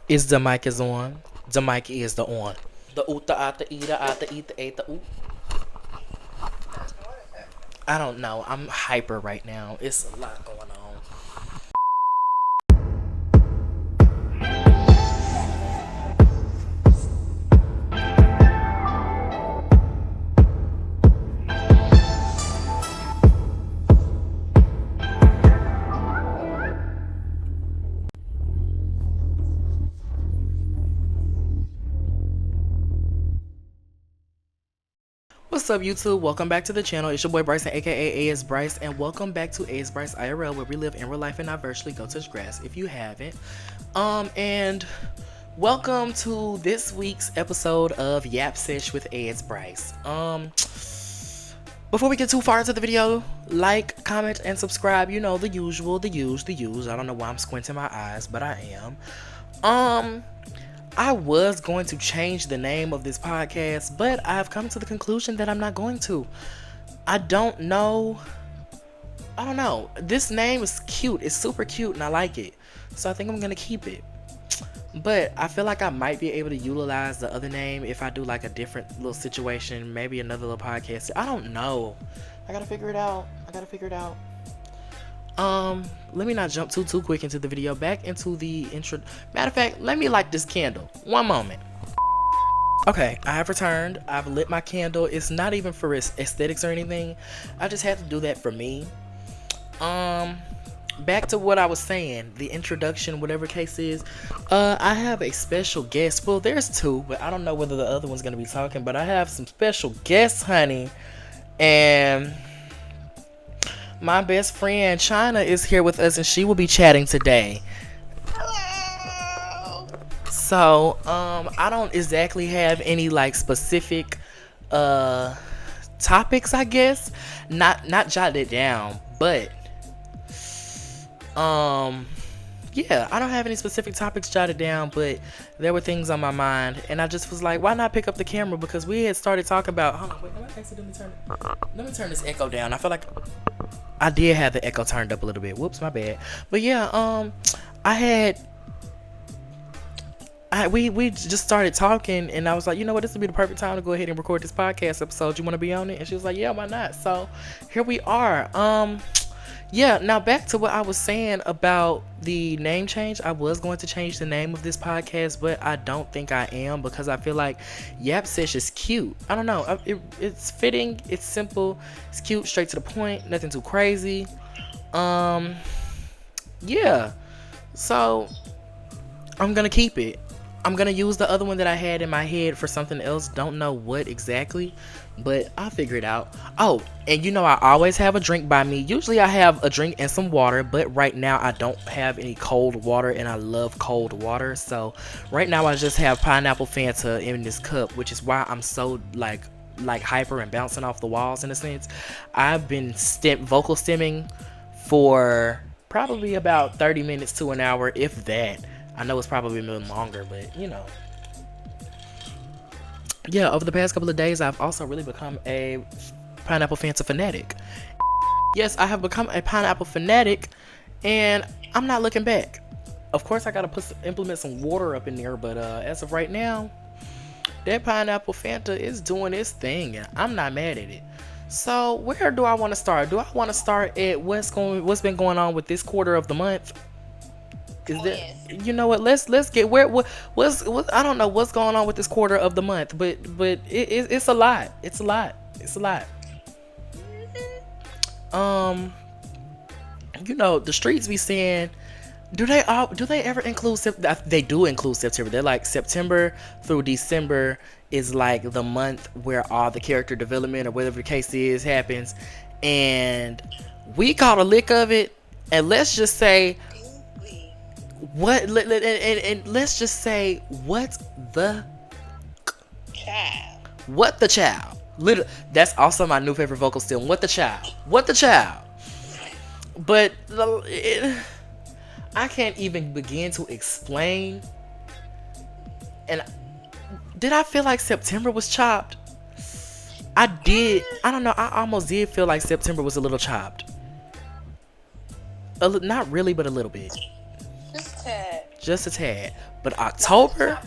Is the mic is on? The mic is the on. The oot, the ah, the e, the ah, the eat, the eight, the oot. I don't know. I'm hyper right now. It's a lot going on. What's up, YouTube? Welcome back to the channel. It's your boy Bryson, aka AyeeItsBryce, and welcome back to AyeeItsBryce IRL, where we live in real life and not virtually go touch grass if you haven't. And welcome to this week's episode of Yap Sesh with AyeeItsBryce. Before we get too far into the video, like, comment, and subscribe. You know, the usual, the use. I don't know why I'm squinting my eyes, but I am. I was going to change the name of this podcast, but I've come to the conclusion that I'm not going to. I don't know. This name is cute. It's super cute and I like it. So I think I'm going to keep it. But I feel like I might be able to utilize the other name if I do like a different little situation, maybe another little podcast. I don't know. I got to figure it out. Let me not jump too quick into the video. Back into the intro. Matter of fact, let me light this candle. One moment. Okay, I have returned. I've lit my candle. It's not even for aesthetics or anything. I just had to do that for me. Back to what I was saying, the introduction, whatever case is. I have a special guest. Well, there's two, but I don't know whether the other one's gonna be talking. But I have some special guests, honey, and my best friend Chyna is here with us, and she will be chatting today. Hello. So, I don't exactly have any like specific topics, I guess. Not jotted down, but yeah, I don't have any specific topics jotted down, but there were things on my mind, and I just was like, why not pick up the camera? Because we had started talking about. Hold on, wait, let me turn this echo down. I feel like I did have the echo turned up a little bit. Whoops, my bad. But yeah, we just started talking, and I was like, you know what, this would be the perfect time to go ahead and record this podcast episode. You want to be on it? And she was like, yeah, why not? So here we are. Yeah, now back to what I was saying about the name change. I was going to change the name of this podcast, but I don't think I am, because I feel like Yap Sesh is cute. I don't know. It's fitting. It's simple. It's cute. Straight to the point. Nothing too crazy. Yeah. So I'm going to keep it. I'm going to use the other one that I had in my head for something else. Don't know what exactly, but I'll figure it out. Oh, and you know I always have a drink by me. Usually I have a drink and some water, but right now I don't have any cold water, and I love cold water. So right now I just have pineapple Fanta in this cup, which is why I'm so like hyper and bouncing off the walls in a sense. I've been vocal stimming for probably about 30 minutes to an hour, if that. I know it's probably a little longer, but you know. Yeah, over the past couple of days, I've also really become a pineapple Fanta fanatic. Yes, I have become a pineapple fanatic, and I'm not looking back. Of course, I gotta implement some water up in there, but as of right now, that pineapple Fanta is doing its thing, and I'm not mad at it. So, where do I want to start? Do I want to start at what's been going on with this quarter of the month? Is that, you know what? Let's get what's I don't know what's going on with this quarter of the month, but it's a lot. It's a lot. You know, the streets be saying, do they ever include they do include September. They're like September through December is like the month where all the character development or whatever the case is happens, and we caught a lick of it, and let's just say let's just say what the child. That's also my new favorite vocal still. What the child. But I can't even begin to explain. And did I feel like September was chopped? I did. I don't know. I almost did feel like September was a little chopped. Not really, but a little bit. just a tad. But October,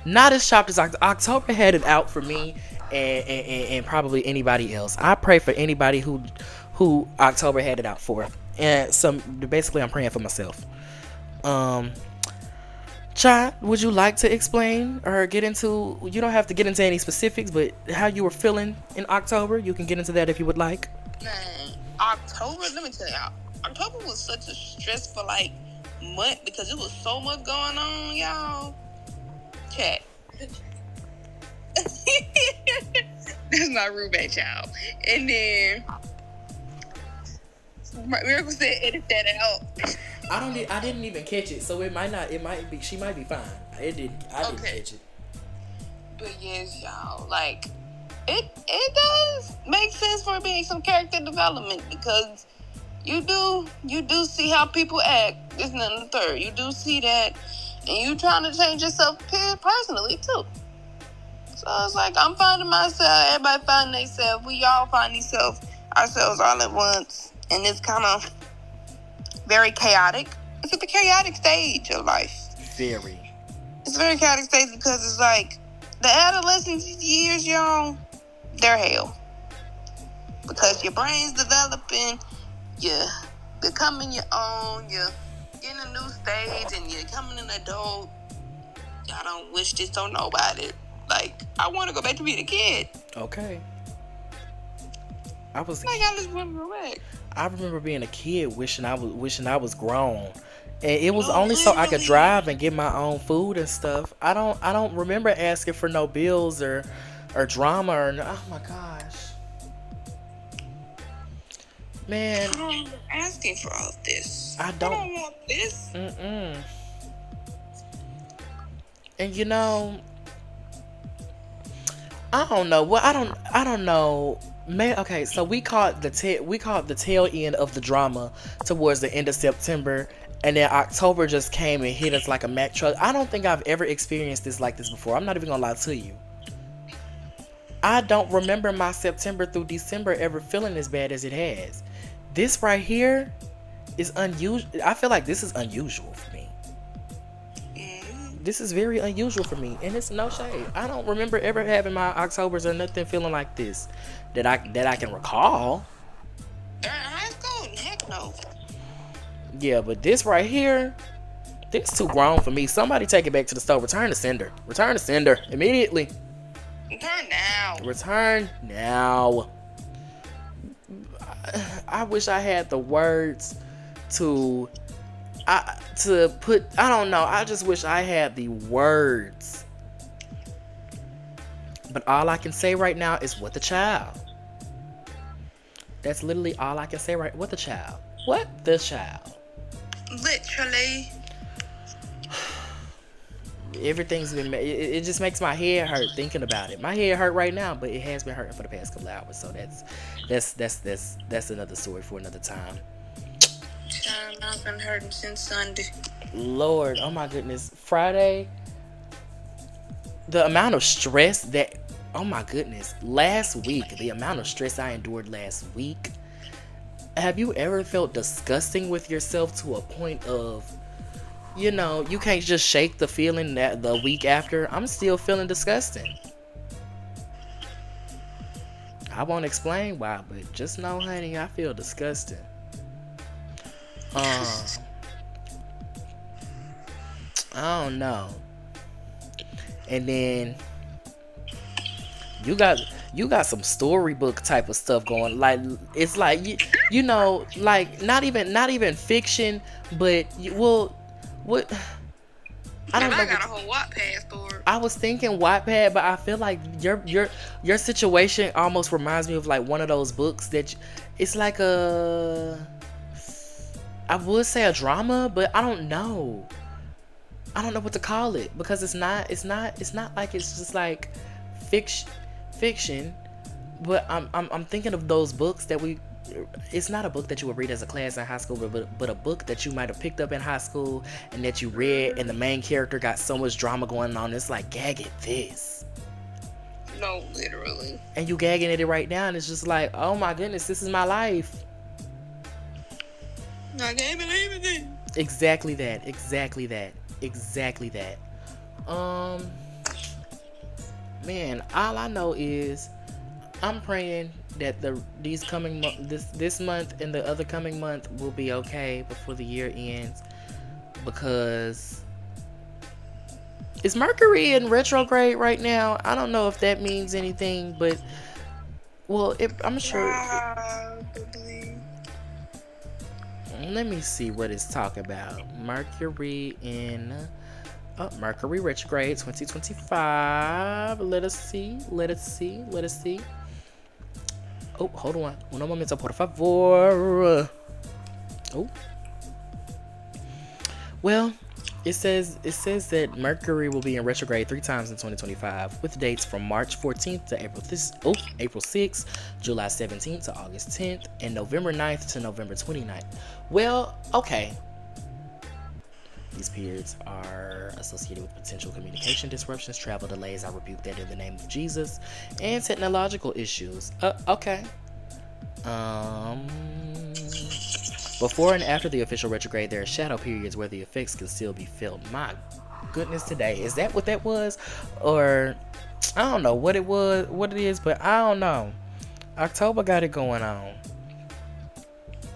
not as chopped as October. October had it out for me, and probably anybody else. I pray for anybody who October had it out for, and some basically I'm praying for myself. Um, Chai, would you like to explain or get into? You don't have to get into any specifics, but how you were feeling in October. You can get into that if you would like. Man, October. Let me tell y'all, October was such a stressful month because it was so much going on, y'all. Chat. That's my roommate, y'all. And then Miracle said, "Edit that out." I didn't even catch it, so it might not. It might be. She might be fine. I didn't catch it. But yes, y'all, it does make sense for being some character development because you do see how people act. This and that and the third. You do see that, and you trying to change yourself personally too. So it's like I'm finding myself. Everybody finding themselves. We all find ourselves all at once, and it's kind of very chaotic. It's at the chaotic stage of life. Very. It's a very chaotic stage because it's like the adolescent years, y'all, they're hell. Because your brain's developing, you're becoming your own, you're in a new stage, and you're becoming an adult. I don't wish this on nobody. I want to go back to being a kid. Okay. I just want to go back. I remember being a kid wishing I was grown. And it was only so I could drive and get my own food and stuff. I don't remember asking for no bills or drama oh my gosh. Man, I don't remember asking for all this. I don't want this. And I don't know. Well, I don't know. Man, okay, so we caught the tail end of the drama towards the end of September, and then October just came and hit us like a Mack truck. I don't think I've ever experienced this like this before. I'm not even gonna lie to you. I don't remember my September through December ever feeling as bad as it has. This right here is unusual. I feel like this is unusual for me. This is very unusual for me, and it's no shade. I don't remember ever having my Octobers or nothing feeling like this that I can recall. During high school? Heck no. Yeah, but this right here, this too grown for me. Somebody take it back to the store. Return the sender. Return the sender immediately. Return now. Return now. I wish I had the words to put. I don't know. I just wish I had the words. But all I can say right now is what the child. That's literally all I can say right. What the child? What the child? Literally. Everything's been. It just makes my head hurt thinking about it. My head hurt right now, but it has been hurting for the past couple of hours. So that's another story for another time. I've been hurting since Sunday. Lord, oh my goodness, Friday. The amount of stress that. Oh my goodness, last week, the amount of stress I endured last week. Have you ever felt disgusting with yourself to a point of, you can't just shake the feeling that the week after, I'm still feeling disgusting. I won't explain why, but just know, honey, I feel disgusting. I don't know. And then you got some storybook type of stuff going. Like it's like like not even fiction, but what I don't know. I got a whole Wattpad story. I was thinking Wattpad, but I feel like your situation almost reminds me of like one of those books that it's like I would say a drama, but I don't know. I don't know what to call it because it's not like it's just like fiction, but I'm thinking of those books that it's not a book that you would read as a class in high school, but a book that you might have picked up in high school and that you read, and the main character got so much drama going on. It's like, gag at this. No, literally. And you gagging at it right now, and it's just like, oh my goodness, this is my life. I can't believe it. Exactly that. exactly that. Um, man, all I know is I'm praying that these coming this month and the other coming month will be okay before the year ends, because is Mercury in retrograde right now? I don't know if that means anything, but well, I'm sure. Probably. Let me see what it's talking about. Mercury in Mercury retrograde 2025. Let us see. Let us see. Let us see. Oh, hold on. Un momento, por favor. Oh. Well, it says that Mercury will be in retrograde 3 times in 2025, with dates from March 14th to April 6th, July 17th to August 10th, and November 9th to November 29th. Well, okay. These periods are associated with potential communication disruptions, travel delays. I rebuke that in the name of Jesus, and technological issues. Okay. Um. Before and after the official retrograde, there are shadow periods where the effects can still be felt. My goodness, today. Is that what that was? Or I don't know what it was, what it is, but I don't know. October got it going on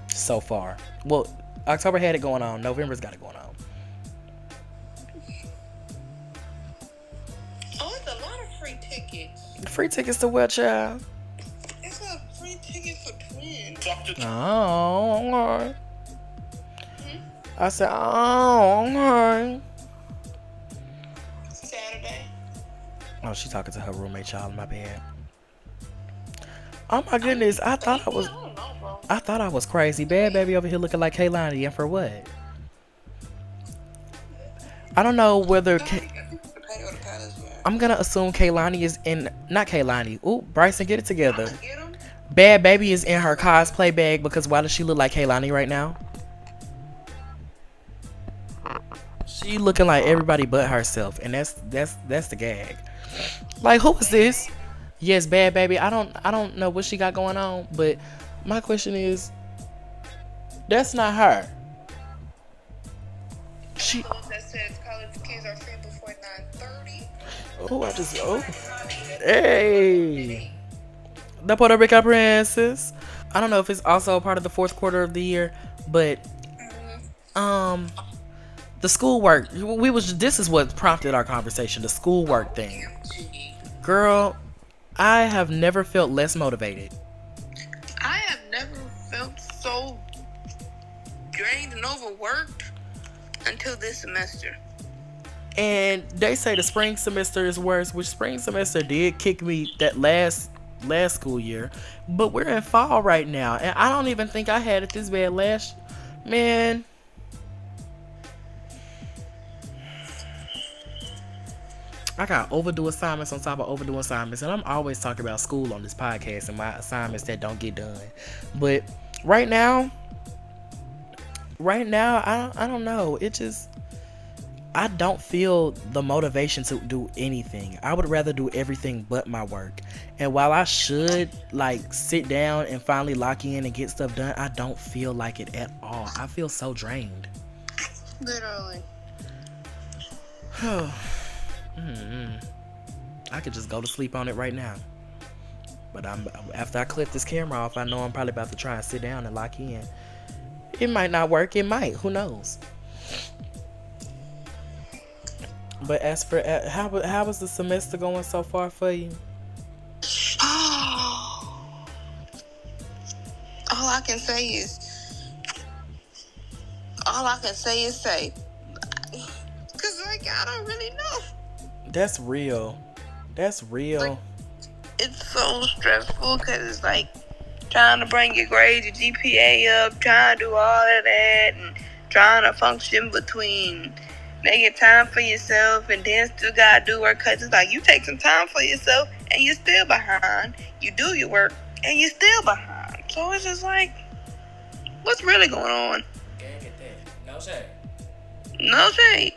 so far. Well, October had it going on. November's got it going on. Oh, it's a lot of free tickets. Free tickets to what, child? It's a free ticket for twins. Oh, okay. I said, oh, okay. Saturday. Oh, she talking to her roommate, child. My bad. Oh my goodness, I thought I was crazy. Bad baby over here looking like Kaylani, and for what? I don't know whether I'm gonna assume Kaylani is in, not Kaylani. Ooh, Bryson, get it together. Bad baby is in her cosplay bag, because why does she look like Kaylani right now? She looking like everybody but herself, and that's the gag. Like, who is this? Yes, bad baby. I don't know what she got going on, but my question is, that's not her. She. That says college kids are free before 9:30. Oh, hey, the Puerto Rican princess. I don't know if it's also a part of the fourth quarter of the year, but the schoolwork. This is what prompted our conversation. The schoolwork thing. Girl, I have never felt less motivated. I have never felt so drained and overworked until this semester. And they say the spring semester is worse, which spring semester did kick me that last school year. But we're in fall right now, and I don't even think I had it this bad last. Man. I got overdue assignments on top of overdue assignments, and I'm always talking about school on this podcast and my assignments that don't get done. But right now, I don't know. It just, I don't feel the motivation to do anything. I would rather do everything but my work. And while I should like sit down and finally lock in and get stuff done, I don't feel like it at all. I feel so drained. Literally. I could just go to sleep on it right now. But after I clip this camera off, I know I'm probably about to try and sit down and lock in. It might not work. It might. Who knows? But as for how was the semester going so far for you? All I can say is say. Cause like I don't really know. That's real. Like, it's so stressful because it's like trying to bring your grades, your GPA up, trying to do all of that, and trying to function between making time for yourself and then still gotta do work. Cause it's like you take some time for yourself and you're still behind. You do your work and you're still behind. So it's just like, what's really going on? Can't get that. No shade. No shade.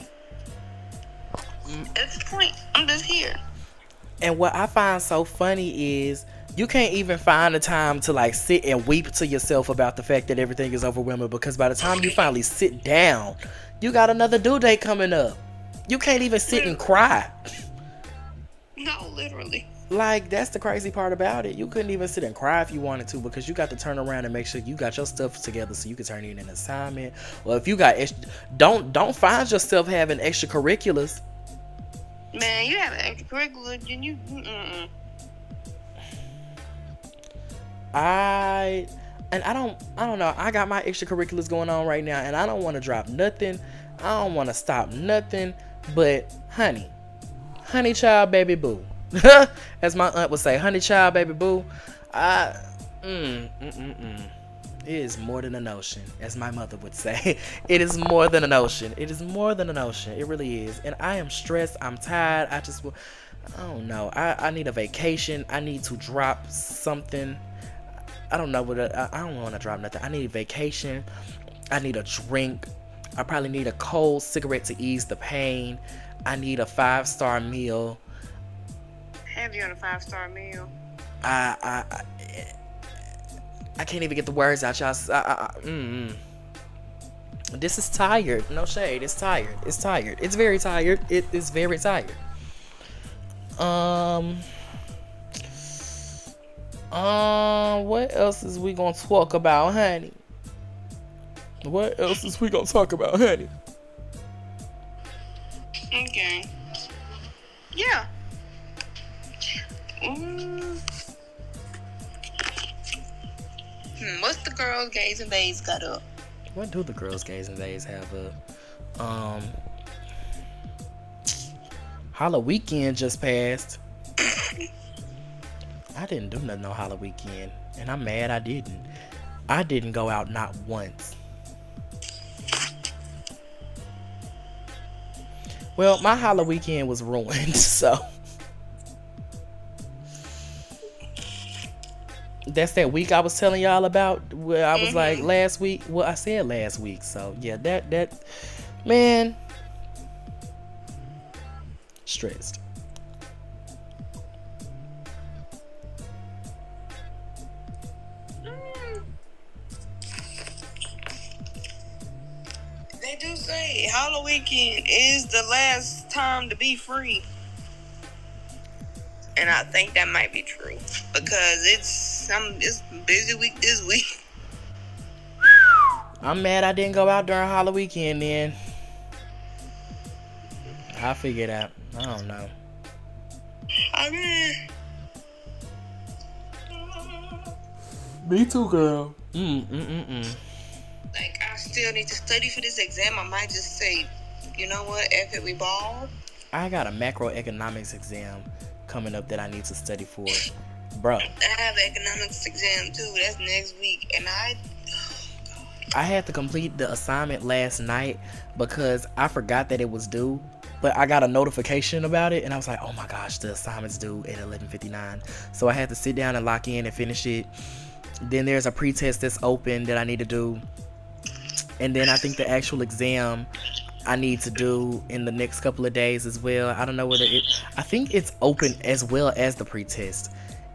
At this point, I'm just here. And what I find so funny is you can't even find the time to like sit and weep to yourself about the fact that everything is overwhelming, because by the time you finally sit down, You got another due date coming up. You can't even sit and cry. No, literally. Like, that's the crazy part about it. You couldn't even sit and cry if you wanted to, because you got to turn around and make sure you got your stuff together so you can turn in an assignment. Well, if you got don't find yourself having extracurriculars. Man, you have an extracurricular, then you. I don't know. I got my extracurriculars going on right now, and I don't want to drop nothing. I don't want to stop nothing. But honey child, baby boo. As my aunt would say, honey child, baby boo. It is more than an ocean, as my mother would say. It is more than an ocean. It is more than an ocean. It really is. And I am stressed. I'm tired. I don't know. I need a vacation. I need to drop something. I don't know what. I don't want to drop nothing. I need a vacation. I need a drink. I probably need a cold cigarette to ease the pain. I need a 5-star meal. Have you on a 5-star meal? I can't even get the words out, y'all. This is tired. No shade. It's tired. It's tired. It's very tired. It is very tired. What else is we gonna talk about, honey? What else is we gonna talk about, honey? Okay. Yeah. What's the girls, gays, and bays got up? What do the girls, gays, and bays have up? Halloweekend just passed. I didn't do nothing on Halloweekend, and I'm mad I didn't. I didn't go out not once. Well, my Halloweekend was ruined, so that's that week I was telling y'all about, where I was like last week. Well, I said last week, so yeah, that man, stressed. They do say Halloweekend is the last time to be free. And I think that might be true. Because it's a busy week this week. I'm mad I didn't go out during Halloweekend then. I'll figure it out. I don't know. I mean, me too, girl. Like, I still need to study for this exam. I might just say, you know what, F it, we ball. I got a macroeconomics exam coming up that I need to study for. Bro. I have an economics exam too. That's next week. And I had to complete the assignment last night because I forgot that it was due. But I got a notification about it, and I was like, oh my gosh, the assignment's due at 11:59. So I had to sit down and lock in and finish it. Then there's a pretest that's open that I need to do. And then I think the actual exam I need to do in the next couple of days as well. I don't know whether I think it's open as well as the pretest.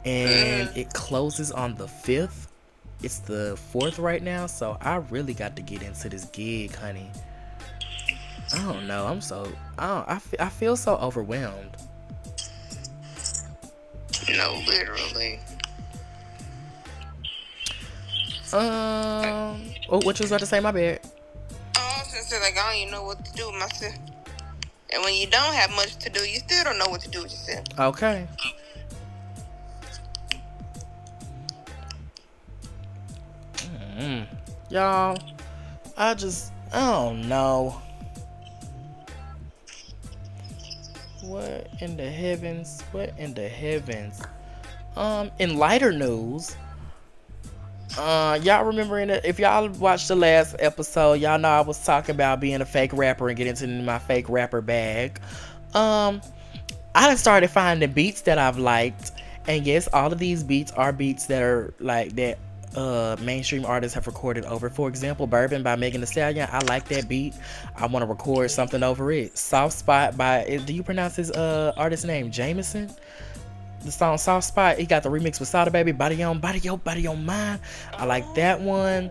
And it closes on the 5th. It's the 4th right now, so I really got to get into this gig, honey. I don't know. I feel so overwhelmed. no, literally. Oh, what you was about to say? My bad. I was just like, I don't even know what to do with myself. And when you don't have much to do, you still don't know what to do with yourself. Okay. Y'all, I don't know. What in the heavens? In lighter news, y'all remember if y'all watched the last episode, y'all know I was talking about being a fake rapper and getting into my fake rapper bag. I done started finding beats that I've liked, and yes, all of these beats are beats that are like that mainstream artists have recorded over. For example, Bourbon by Megan Thee Stallion. I like that beat. I want to record something over it. Soft Spot by, do you pronounce his artist name Jameson? The song Soft Spot, he got the remix with Sada Baby, Body on Mine. I like that one.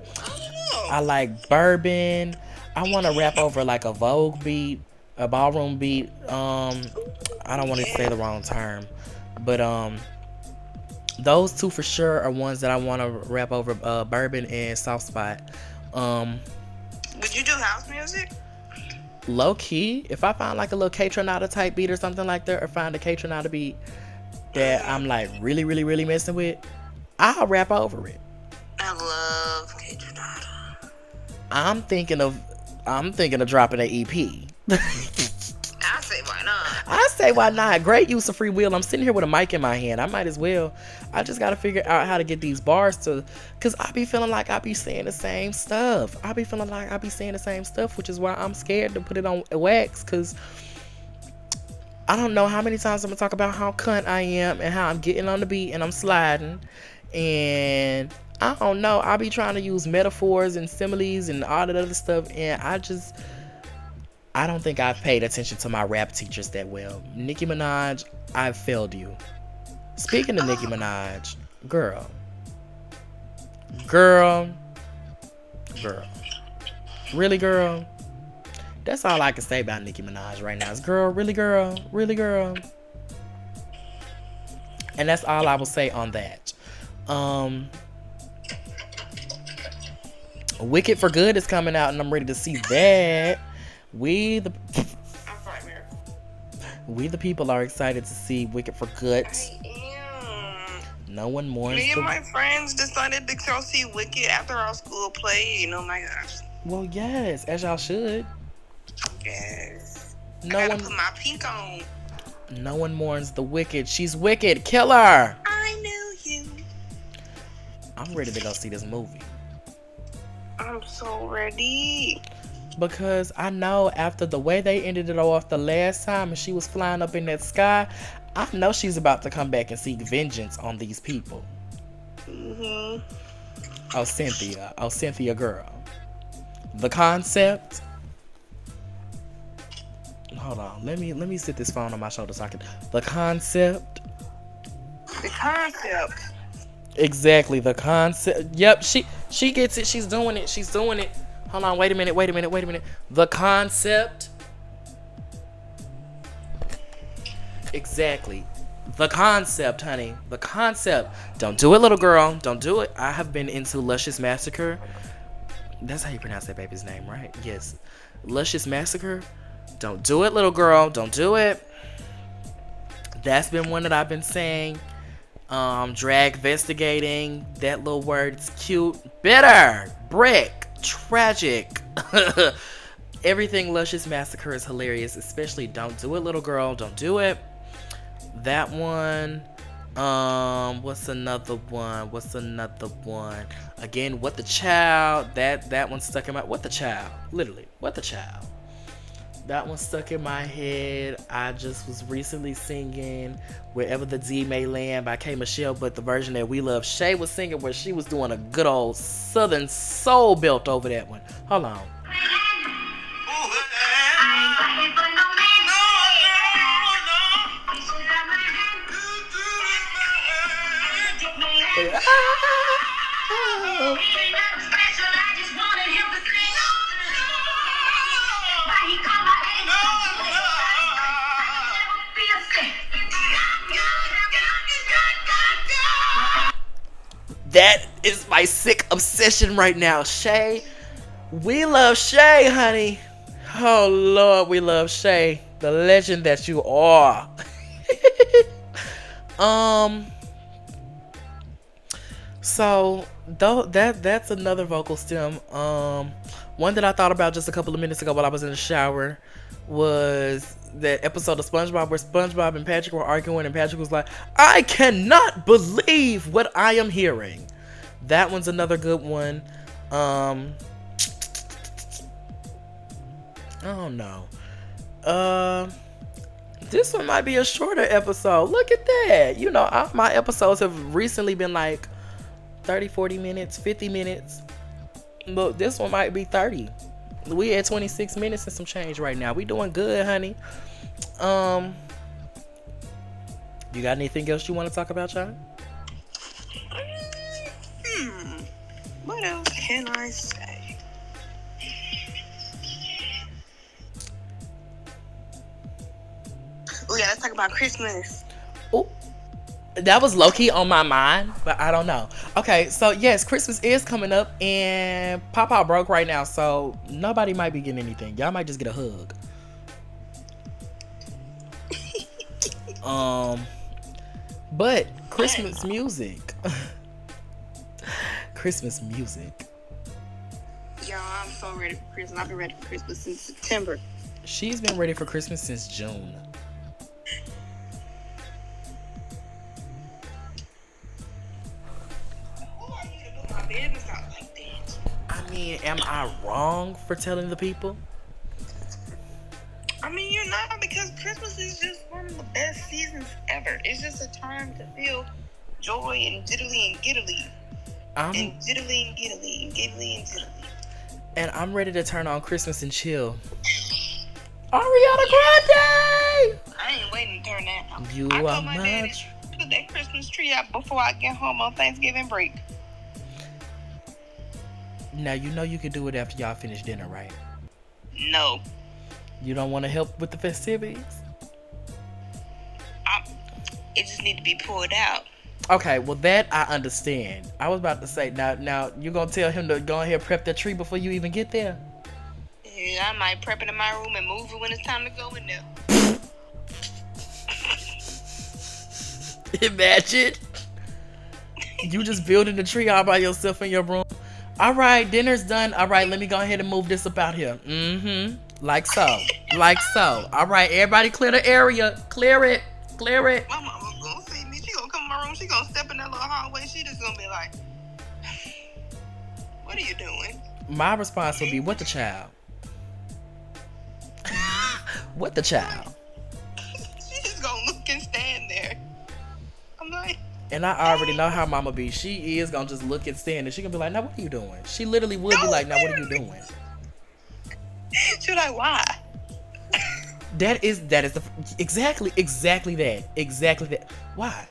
I like Bourbon. I want to rap over like a Vogue beat, a ballroom beat. I don't want to say the wrong term, but those two for sure are ones that I want to rap over. Bourbon and Soft Spot. Um, Would you do house music? Low key, if I find like a little K-Tronada type beat or something like that, or find a K-Tronada beat that I'm like really, really, really messing with, I'll rap over it. I love K-Tronada. I'm thinking of dropping an EP. I say why not? I say why not? Great use of free will. I'm sitting here with a mic in my hand. I might as well. I just gotta figure out how to get these bars to, cause I be feeling like I be saying the same stuff. Which is why I'm scared to put it on wax, cause I don't know how many times I'm gonna talk about how cunt I am and how I'm getting on the beat and I'm sliding, and I don't know. I be trying to use metaphors and similes and all that other stuff, and I don't think I've paid attention to my rap teachers that well. Nicki Minaj, I've failed you. Speaking of Nicki Minaj, girl. Really, girl? That's all I can say about Nicki Minaj right now is girl, really, girl. And that's all I will say on that. Wicked for Good is coming out, and I'm ready to see that. We the people are excited to see Wicked for Good. I am. No one mourns. Me and my friends decided to go see Wicked after our school play. You know, my gosh. Well, yes, as y'all should. Yes. No I gotta one. put my pink on. No one mourns the wicked. She's wicked. Kill her. I knew you. I'm ready to go see this movie. I'm so ready. Because I know after the way they ended it off the last time and she was flying up in that sky, I know she's about to come back and seek vengeance on these people. Mm-hmm. Oh, Cynthia girl. The concept. Hold on. Let me sit this phone on my shoulder so I can. The concept. The concept. Exactly, the concept. Yep, she gets it. She's doing it. Hold on, wait a minute. The concept. Exactly. The concept, honey. The concept. Don't do it, little girl. Don't do it. I have been into Luscious Massacre. That's how you pronounce that baby's name, right? Yes. Luscious Massacre. Don't do it, little girl. Don't do it. That's been one that I've been saying. Drag investigating. That little word. It's cute. Bitter. Brick. Tragic. Everything Luscious Massacre is hilarious, especially Don't Do It, Little Girl. Don't do it. That one. What's another one? Again, What the Child. That one stuck in my. What the Child? Literally, What the Child. That one stuck in my head. I just was recently singing Wherever the D May Land by K. Michelle, but the version that We Love Shay was singing, where she was doing a good old Southern soul belt over that one. Hold on. That is my sick obsession right now. Shay. We love Shay, honey. Oh, Lord, we love Shay. The legend that you are. So, that's another vocal stem. One that I thought about just a couple of minutes ago while I was in the shower was that episode of SpongeBob where SpongeBob and Patrick were arguing and Patrick was like, I cannot believe what I am hearing. That one's another good one. I don't know. This one might be a shorter episode. Look at that. You know, my episodes have recently been like 30, 40 minutes, 50 minutes. Look, this one might be 30. We at 26 minutes and some change right now. We doing good, honey. You got anything else you want to talk about, y'all? What else can I say? yeah, let's talk about Christmas. Oh, that was low key on my mind, but I don't know. Okay, so yes, Christmas is coming up, and Papa broke right now, so nobody might be getting anything. Y'all might just get a hug. But Christmas music. Christmas music. Y'all, I'm so ready for Christmas. I've been ready for Christmas since September. She's been ready for Christmas since June. Who are you to put my business out like that? I mean, am I wrong for telling the people? I mean, you're not, because Christmas is just one of the best seasons ever. It's just a time to feel joy and diddly and giddly. And diddly and giddly and giddly and diddly. And I'm ready to turn on Christmas and chill. Ariana Grande! I ain't waiting to turn that on. You I are told my daddy to put that Christmas tree up before I get home on Thanksgiving break. Now, you know you can do it after y'all finish dinner, right? No. You don't want to help with the festivities? It just need to be pulled out. Okay, well that I understand. I was about to say, now you gonna tell him to go ahead and prep that tree before you even get there? Yeah, I might prep it in my room and move it when it's time to go in there. Imagine you just building the tree all by yourself in your room. All right, dinner's done. All right, let me go ahead and move this up out here. Like so. Like so. All right, everybody clear the area. Clear it. Clear it. My mama gonna see me. She gonna come in my room. She gonna step in that little hallway. She just gonna be like, what are you doing? My response would be, what the child? What the child? She just gonna look and stand there. I'm like, and I already know how mama be. She is gonna just look and stand and she gonna be like, now what are you doing? She literally would be like, now what are you doing? She like, why? That is the exactly that. Why?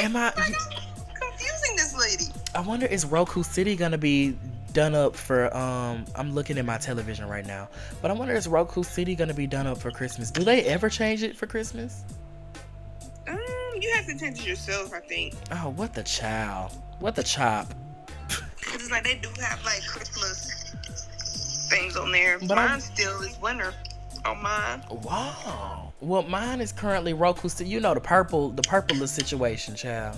Am I confusing this lady? I wonder, is Roku City gonna be done up for I'm looking at my television right now, but I wonder, is Roku City gonna be done up for Christmas? Do they ever change it for Christmas? You have to change it yourself, I think. Oh, what the child? What the chop? It's like they do have like Christmas things on there. But mine still is winter on mine. Wow. Well, mine is currently Roku City. You know, the purple situation, child.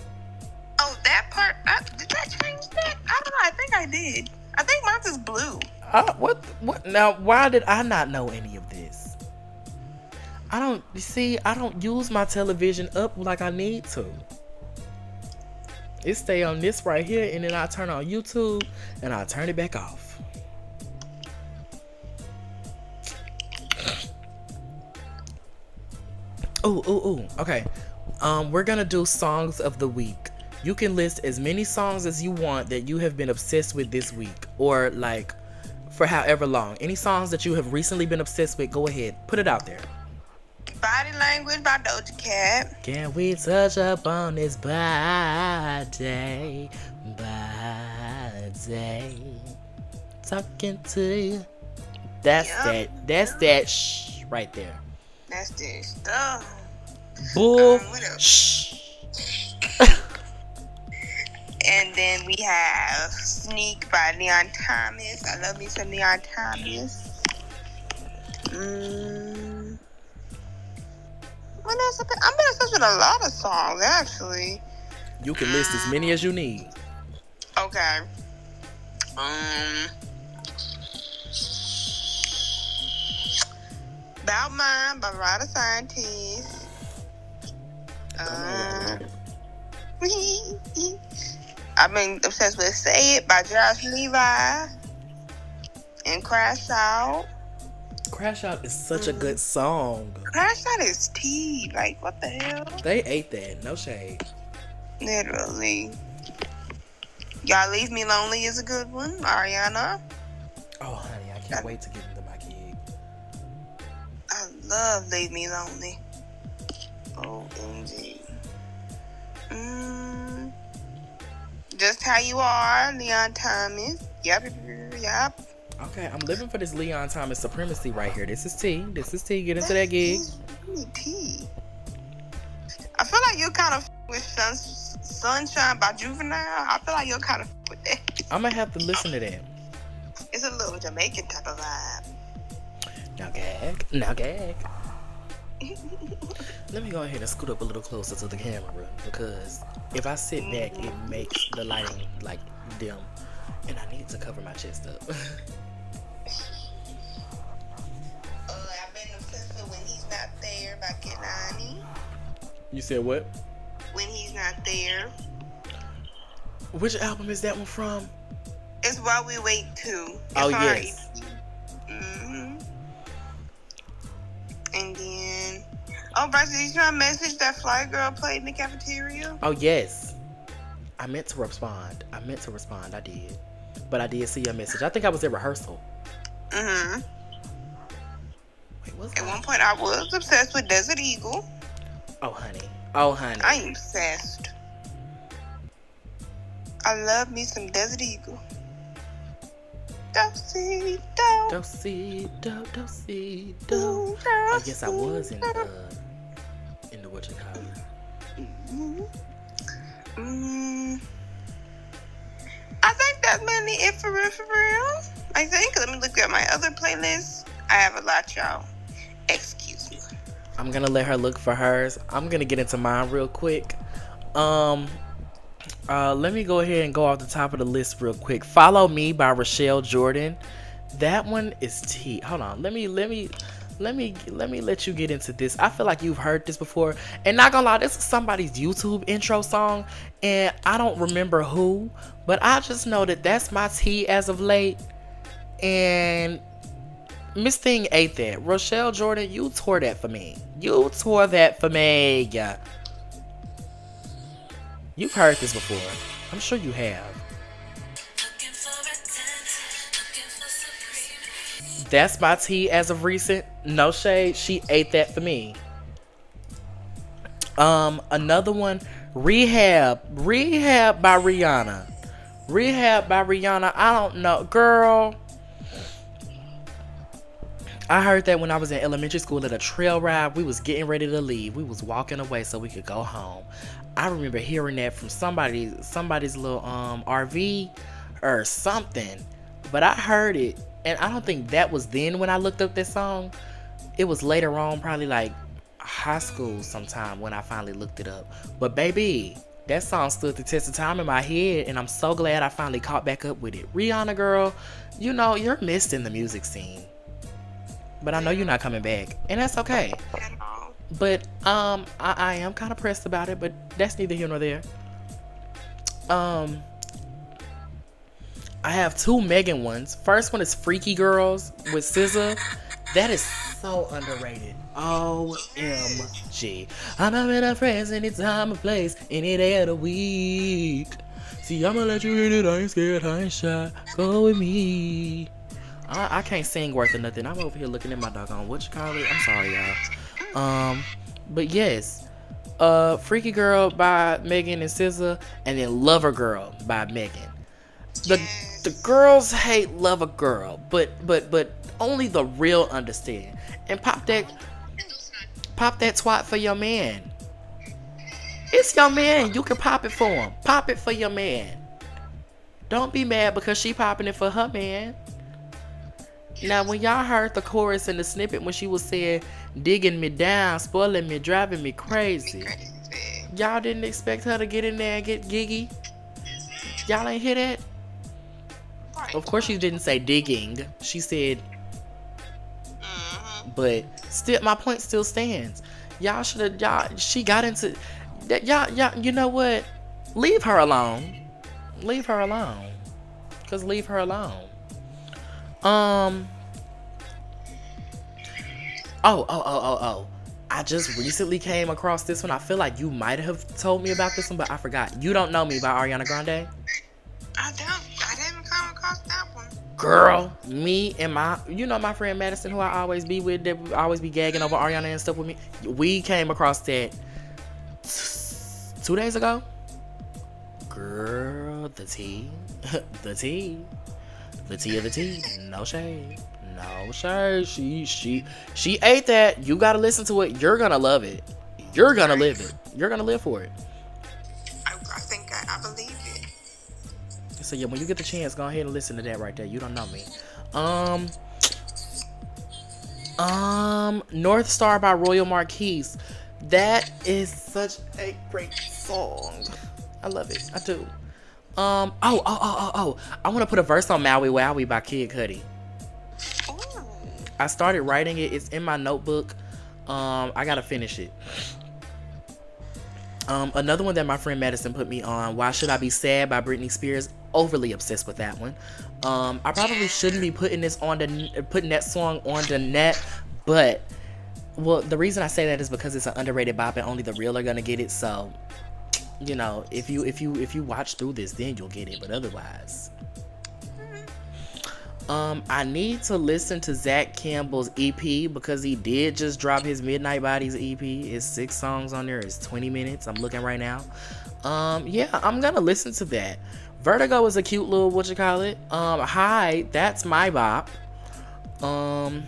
Oh, that part. Did that change that? I don't know. I think I did. I think mine is blue. What? Now, why did I not know any of this? I don't use my television up like I need to. It stay on this right here, and then I turn on YouTube, and I turn it back off. Ooh. Okay. We're gonna do songs of the week. You can list as many songs as you want that you have been obsessed with this week, or like for however long. Any songs that you have recently been obsessed with, go ahead, put it out there. Body Language by Doja Cat. Can we touch up on this body? Talking to you. That's that shh right there. That's this stuff. Bull. Shh. And then we have Sneak by Leon Thomas. I love me some Leon Thomas. What else? I'm gonna obsessed with a lot of songs, actually. You can list as many as you need. Okay. About Mine by Ryder Scientist. I've been obsessed with Say It by Josh Levi. And Crash Out. Crash Out is such a good song. Crash Out is tea. Like, what the hell? They ate that. No shade. Literally. Y'all Leave Me Lonely is a good one. Ariana. Oh, honey, I can't wait to get into my kid. I love Leave Me Lonely. OMG. Just How You Are, Leon Thomas. Yep. Okay, I'm living for this Leon Thomas supremacy right here. This is T. This is T. Get into that gig. Really T. I feel like you're kind of with Sunshine by Juvenile. I feel like you're kind of with that. I'm gonna have to listen to that. It's a little Jamaican type of vibe. Now gag. Now gag. Let me go ahead and scoot up a little closer to the camera because if I sit back, it makes the lighting like dim, and I need to cover my chest up. I've been obsessed with When He's Not There by Kenani. You said what? When He's Not There. Which album is that one from? It's While We Wait Too. Oh, yes. Mm-hmm. And then, Bryce, did you try to message that fly girl played in the cafeteria? Oh, yes. I meant to respond. I did. But I did see your message. I think I was at rehearsal. Mm-hmm. Wait, what's At one point, I was obsessed with Desert Eagle. Oh, honey. I am obsessed. I love me some Desert Eagle. Do-see-do. I guess I was in the what you call it. I think that's mainly it for real. I think. Let me look at my other playlist. I have a lot, y'all. Excuse me. I'm gonna let her look for hers. I'm gonna get into mine real quick. Let me go ahead and go off the top of the list real quick. Follow Me by Rochelle Jordan. That one is T. Hold on. Let me let you get into this. I feel like you've heard this before. And not gonna lie, this is somebody's YouTube intro song. And I don't remember who. But I just know that that's my T as of late. And Miss Thing ate that. Rochelle Jordan, you tore that for me. You've heard this before. I'm sure you have. That's my tea as of recent. No shade. She ate that for me. Another one, Rehab by Rihanna. I don't know, girl. I heard that when I was in elementary school at a trail ride. We was getting ready to leave. We was walking away so we could go home. I remember hearing that from somebody's little RV or something. But I heard it, and I don't think that was then when I looked up this song. It was later on, probably like high school sometime when I finally looked it up. But baby, that song stood the test of time in my head, and I'm so glad I finally caught back up with it. Rihanna, girl, you know, you're missed in the music scene. But I know you're not coming back, and that's okay. But I am kind of pressed about it, but that's neither here nor there. I have two Megan ones. First one is Freaky Girls with SZA. That is so underrated. OMG. I'm not with our friends any time or place, any day of the week. See, I'ma let you hit it. I ain't scared, I ain't shy. Go with me. I can't sing worth of nothing. I'm over here looking at my doggone what you call it. I'm sorry, y'all. But yes, Freaky Girl by Megan and SZA, and then Lover Girl by Megan. The girls hate Lover Girl, but only the real understand. And pop that twat for your man. It's your man. You can pop it for him. Pop it for your man. Don't be mad because she popping it for her man. Now, when y'all heard the chorus and the snippet when she was saying, digging me down, spoiling me, driving me crazy, y'all didn't expect her to get in there and get giggy? Y'all ain't hear that? Of course she didn't say digging. She said, but still, my point still stands. She got into that. Y'all, you know what? Leave her alone. Leave her alone. Oh. I just recently came across this one. I feel like you might have told me about this one, but I forgot. You Don't Know Me by Ariana Grande. I didn't come across that one. Girl, me and my friend Madison, who I always be with, that always be gagging over Ariana and stuff with me. We came across that 2 days ago. Girl, the tea. The tea of the tea. No shade. No shade. She ate that. You gotta listen to it. You're gonna love it. You're gonna live it. You're gonna live for it. I think I believe it. So yeah, when you get the chance, go ahead and listen to that right there. You don't know me. North Star by Royal Marquis. That is such a great song. I love it. I do. I want to put a verse on Maui Wowie by Kid Cudi. Ooh. I started writing it. It's in my notebook. I gotta finish it. Another one that my friend Madison put me on, Why Should I Be Sad by Britney Spears. Overly obsessed with that one. I probably shouldn't be putting that song on the net, but well, the reason I say that is because it's an underrated bop and only the real are gonna get it. So, you know, if you watch through this, then you'll get it. But otherwise, I need to listen to Zach Campbell's EP because he did just drop his Midnight Bodies EP. It's 6 songs on there. It's 20 minutes. I'm looking right now. Yeah, I'm gonna listen to that. Vertigo is a cute little Hi, that's my bop. Can't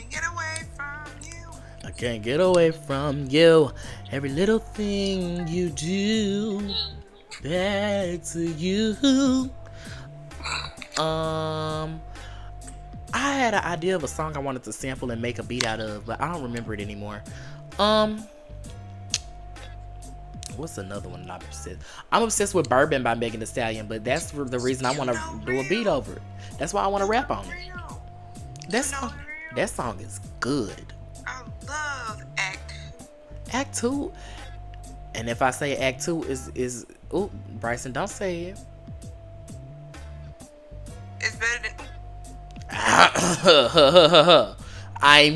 get away from you. I can't get away from you. Every little thing you do, back to you. I had an idea of a song I wanted to sample and make a beat out of, but I don't remember it anymore. What's another one that I'm obsessed? I'm obsessed with Bourbon by Megan Thee Stallion, but that's the reason I want to do a beat over it. That's why I want to rap on it. That song is good. I love Act 2. And if I say Act 2 is ooh, Bryson, don't say it. It's better than. I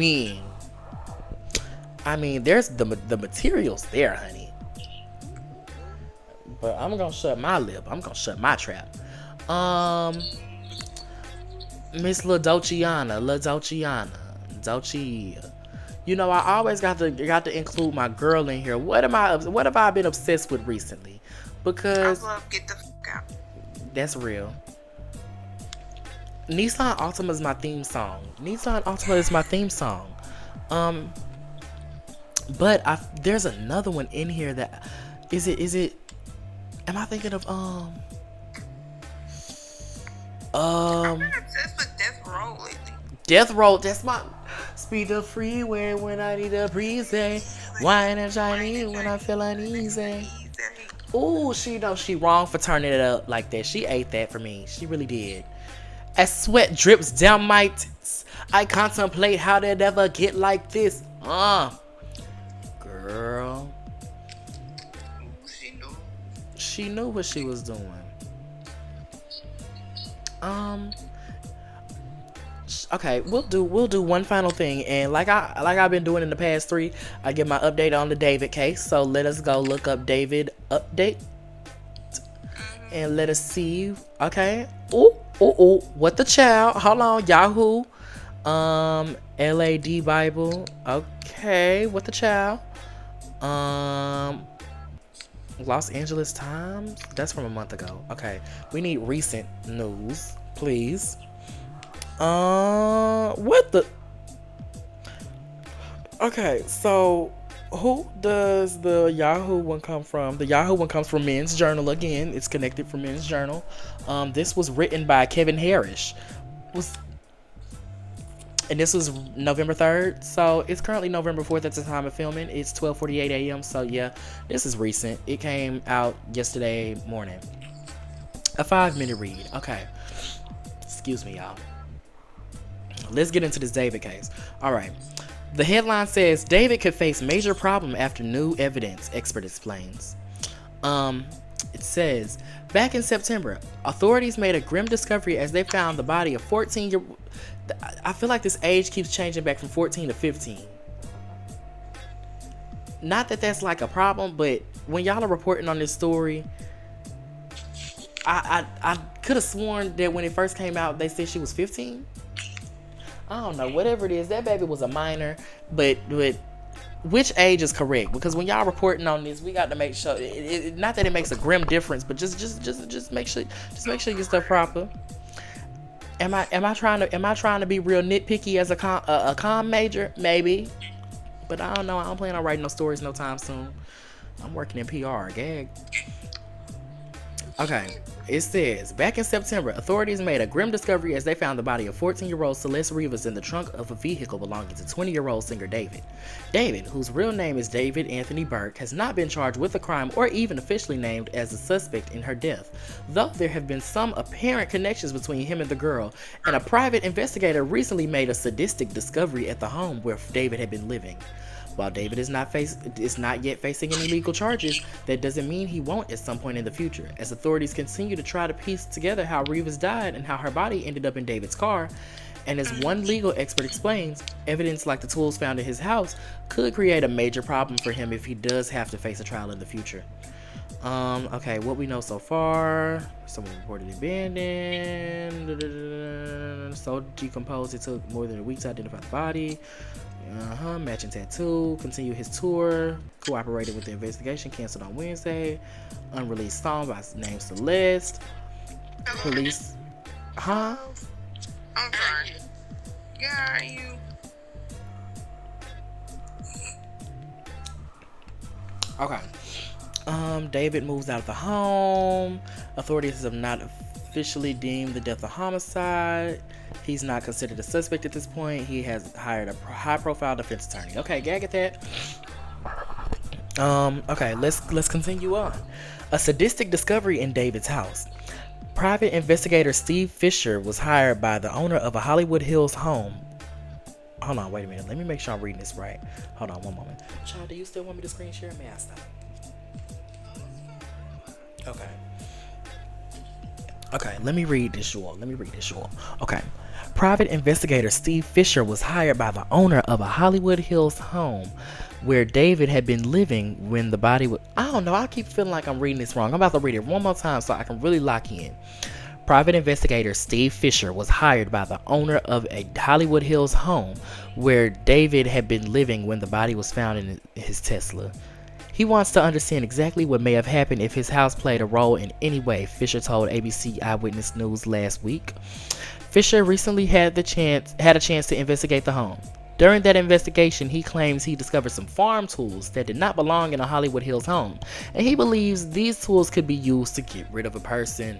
mean, there's the materials there, honey. But I'm gonna shut my lip. I'm gonna shut my trap. Miss La Dolciana. You know, I always got to include my girl in here. What have I been obsessed with recently? Because I love Get the Fuck Out. That's real. Nissan Altima is my theme song. But there's another one in here that is it am I thinking of I've been obsessed with Death Row lately. Death Row, that's my speed the freeway when I need a breeze. Wine and shiny when I feel uneasy. Ooh, she knows she wrong for turning it up like that. She ate that for me. She really did. As sweat drips down my tits, I contemplate how they'd ever get like this. Girl. She knew what she was doing. Okay, we'll do one final thing, and like I've been doing in the past 3, I get my update on the David case. So let us go look up David update, and let us see. Okay. Ooh, what the child? Hold on, Yahoo. LAD Bible. Okay, what the child? Los Angeles Times. That's from a month ago. Okay, we need recent news, please. What the? Okay, so who does the Yahoo one come from? The Yahoo one comes from Men's Journal again. It's connected from Men's Journal. This was written by Kevin Harris. And this was November 3rd, so it's currently November 4th at the time of filming. It's 12:48 a.m., so yeah, this is recent. It came out yesterday morning. A 5-minute read. Okay. Excuse me, y'all. Let's get into this David case. All right. The headline says, David could face major problem after new evidence, expert explains. It says, back in September, authorities made a grim discovery as they found the body of 14-year-old. I feel like this age keeps changing back from 14 to 15. Not that that's like a problem, but when y'all are reporting on this story, I could have sworn that when it first came out, they said she was 15. I don't know, whatever it is, that baby was a minor, but which age is correct? Because when y'all reporting on this, we got to make sure. Not that it makes a grim difference, but just make sure your stuff proper. Am I trying to be real nitpicky as a com major? Maybe, but I don't know. I don't plan on writing no stories no time soon. I'm working in PR, gag. Okay. It says, back in September, authorities made a grim discovery as they found the body of 14-year-old Celeste Rivas in the trunk of a vehicle belonging to 20-year-old singer David. David, whose real name is David Anthony Burke, has not been charged with a crime or even officially named as a suspect in her death, though there have been some apparent connections between him and the girl, and a private investigator recently made a sadistic discovery at the home where David had been living. While David is not yet facing any legal charges, that doesn't mean he won't at some point in the future, as authorities continue to try to piece together how Rivas died and how her body ended up in David's car. And as one legal expert explains, evidence like the tools found in his house could create a major problem for him if he does have to face a trial in the future. Okay, what we know so far: someone reported abandoned, so decomposed it took more than a week to identify the body. Matching tattoo, continue his tour, cooperated with the investigation, canceled on Wednesday. Unreleased song by name Celeste. Police, I'm sorry. Yeah, you. Okay. David moves out of the home. Authorities have not officially deemed the death a homicide. He's not considered a suspect at this point. He has hired a high-profile defense attorney. Okay, get that. Okay, let's continue on. A sadistic discovery in David's house. Private investigator Steve Fisher was hired by the owner of a Hollywood Hills home. Hold on, wait a minute. Let me make sure I'm reading this right. Hold on one moment. Child, do you still want me to screen share? May I stop? Okay, let me read this, y'all. Okay. Private investigator Steve Fisher was hired by the owner of a Hollywood Hills home where David had been living when the body was... I don't know. I keep feeling like I'm reading this wrong. I'm about to read it one more time so I can really lock in. Private investigator Steve Fisher was hired by the owner of a Hollywood Hills home where David had been living when the body was found in his Tesla. He wants to understand exactly what may have happened if his house played a role in any way, Fisher told ABC Eyewitness News last week. Fisher recently had a chance to investigate the home. During that investigation, he claims he discovered some farm tools that did not belong in a Hollywood Hills home, and he believes these tools could be used to get rid of a person.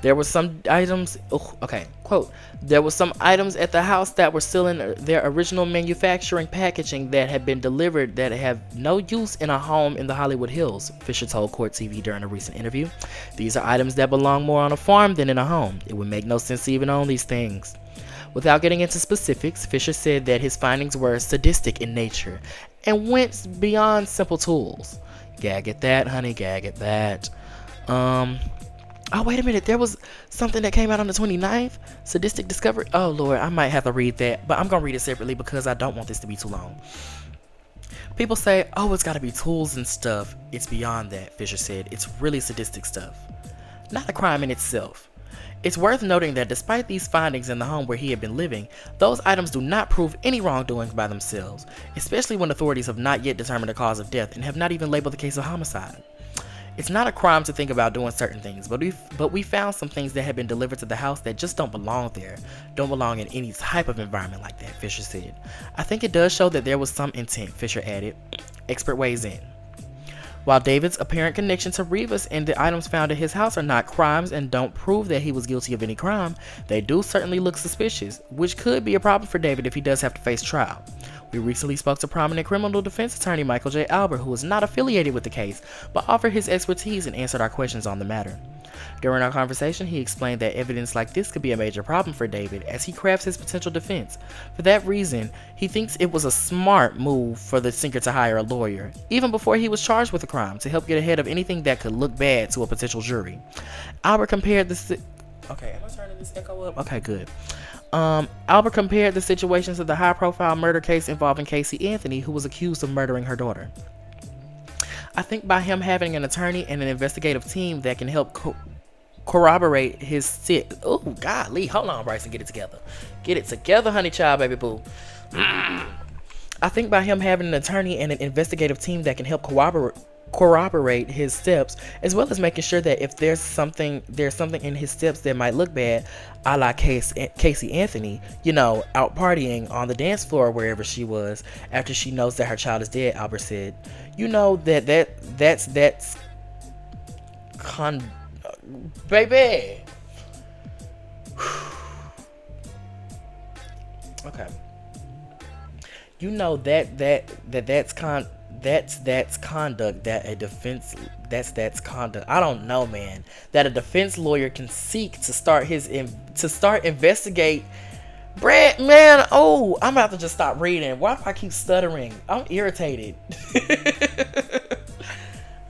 There were some items, quote, there were some items at the house that were still in their original manufacturing packaging that had been delivered that have no use in a home in the Hollywood Hills, Fisher told Court TV during a recent interview. These are items that belong more on a farm than in a home. It would make no sense to even own these things. Without getting into specifics, Fisher said that his findings were sadistic in nature and went beyond simple tools. Gag at that, honey, gag at that. Oh, wait a minute. There was something that came out on the 29th. Sadistic discovery. Oh, Lord. I might have to read that. But I'm going to read it separately because I don't want this to be too long. People say, oh, it's got to be tools and stuff. It's beyond that, Fisher said. It's really sadistic stuff. Not a crime in itself. It's worth noting that despite these findings in the home where he had been living, those items do not prove any wrongdoing by themselves, especially when authorities have not yet determined the cause of death and have not even labeled the case a homicide. It's not a crime to think about doing certain things, but we found some things that had been delivered to the house that just don't belong there, don't belong in any type of environment like that, Fisher said. I think it does show that there was some intent, Fisher added. Expert weighs in. While David's apparent connection to Rivas and the items found at his house are not crimes and don't prove that he was guilty of any crime, they do certainly look suspicious, which could be a problem for David if he does have to face trial. We recently spoke to prominent criminal defense attorney Michael J. Albert, who is not affiliated with the case, but offered his expertise and answered our questions on the matter. During our conversation, he explained that evidence like this could be a major problem for David as he crafts his potential defense. For that reason, he thinks it was a smart move for the singer to hire a lawyer, even before he was charged with a crime, to help get ahead of anything that could look bad to a potential jury. Albert compared the Okay, am I turning this echo up? Okay, good. Albert compared the situations of the high-profile murder case involving Casey Anthony, who was accused of murdering her daughter. I think by him having an attorney and an investigative team that can help corroborate his Oh, golly. Hold on, Bryson. Get it together. Get it together, honey child, baby boo. I think by him having an attorney and an investigative team that can help corroborate corroborate his steps, as well as making sure that if there's something in his steps that might look bad, a la Casey Anthony, out partying on the dance floor wherever she was after she knows that her child is dead. Albert said, that's baby. Okay. That's conduct that a defense that's conduct. I don't know, man. That a defense lawyer can seek to start investigate. Brad, man, oh, I'm about to just stop reading. Why do I keep stuttering? I'm irritated.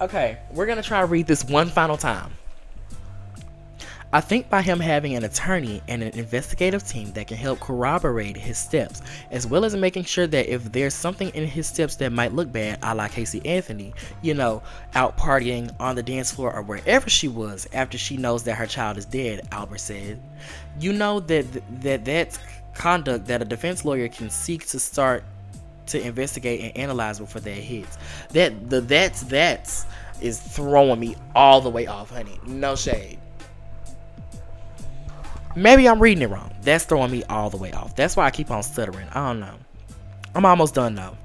Okay, we're gonna try to read this one final time. I think by him having an attorney and an investigative team that can help corroborate his steps, as well as making sure that if there's something in his steps that might look bad, a la Casey Anthony, out partying on the dance floor or wherever she was after she knows that her child is dead, Albert said. That's conduct that a defense lawyer can seek to start to investigate and analyze before that hits. That's is throwing me all the way off, honey. No shade. Maybe I'm reading it wrong. That's throwing me all the way off. That's why I keep on stuttering. I don't know. I'm almost done though.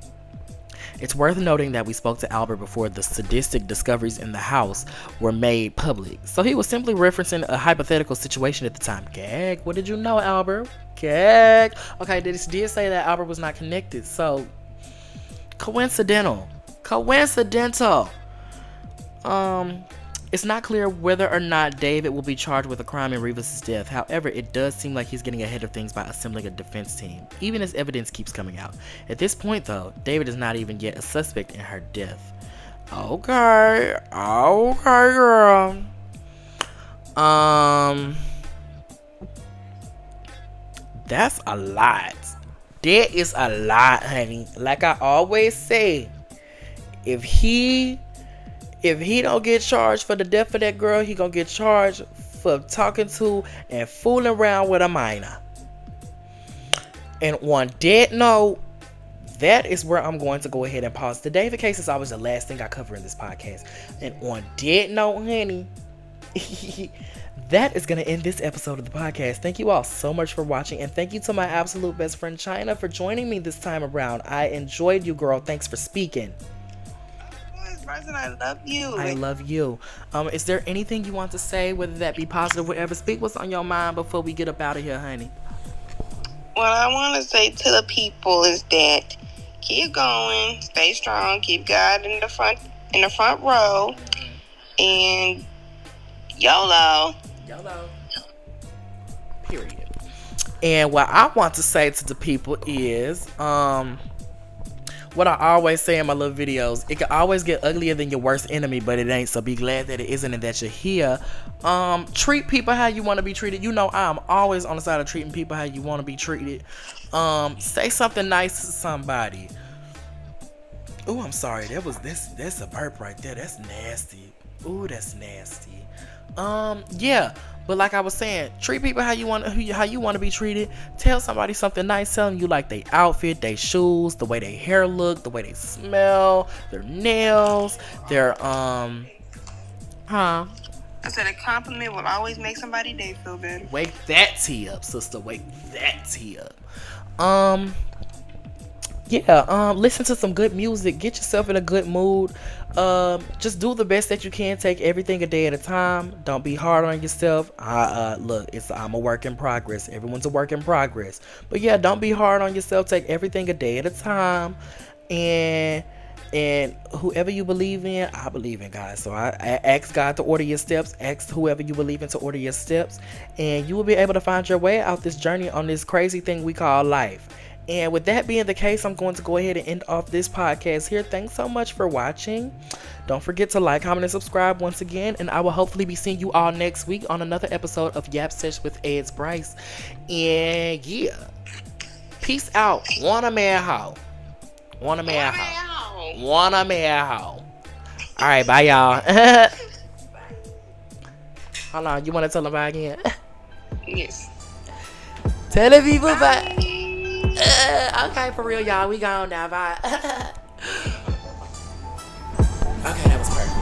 It's worth noting that we spoke to Albert before the sadistic discoveries in the house were made public. So he was simply referencing a hypothetical situation at the time. Gag. What did you know, Albert? Gag. Okay, did say that Albert was not connected. So coincidental. It's not clear whether or not David will be charged with a crime in Rivas' death. However, it does seem like he's getting ahead of things by assembling a defense team, even as evidence keeps coming out. At this point, though, David is not even yet a suspect in her death. Okay, girl. That's a lot. That is a lot, honey. Like I always say, if he don't get charged for the death of that girl, he gonna get charged for talking to and fooling around with a minor. And on that note, that is where I'm going to go ahead and pause. The David case is always the last thing I cover in this podcast. And on that note, honey, that is going to end this episode of the podcast. Thank you all so much for watching. And thank you to my absolute best friend, Chyna, for joining me this time around. I enjoyed you, girl. Thanks for speaking. I love you. I love you. Is there anything you want to say, whether that be positive or whatever? Speak what's on your mind before we get up out of here, honey. What I want to say to the people is that keep going, stay strong, keep God in the front row, and YOLO. Period. And what I want to say to the people is, what I always say in my little videos, it can always get uglier than your worst enemy, but it ain't. So be glad that it isn't and that you're here. Treat people how you want to be treated. I'm always on the side of treating people how you want to be treated. Say something nice to somebody. Oh, I'm sorry. That's a burp right there. That's nasty. Ooh, that's nasty. Yeah. But like I was saying, treat people how you want to be treated. Tell somebody something nice. Tell them you like their outfit, their shoes, the way their hair look, the way they smell, their nails, their I said a compliment will always make somebody day feel better. Wake that tea up, sister. Wake that tea up. Listen to some good music. Get yourself in a good mood. Just do the best that you can. Take everything a day at a time. Don't be hard on yourself. Look, I'm a work in progress. Everyone's a work in progress. But yeah, don't be hard on yourself. Take everything a day at a time. And whoever you believe in, I believe in God. So I ask God to order your steps. Ask whoever you believe in to order your steps. And you will be able to find your way out this journey on this crazy thing we call life. And with that being the case, I'm going to go ahead and end off this podcast here. Thanks so much for watching. Don't forget to like, comment, and subscribe once again. And I will hopefully be seeing you all next week on another episode of Yap Sesh with AyeeItsBryce. And yeah, peace out. Want a man hoe. Want a man hoe. Want a man hoe. All right, bye y'all. Hold on, you want to tell them bye again? Yes. Tell the people bye. Okay, for real, y'all. We gone now. Bye. Okay, that was was perfect.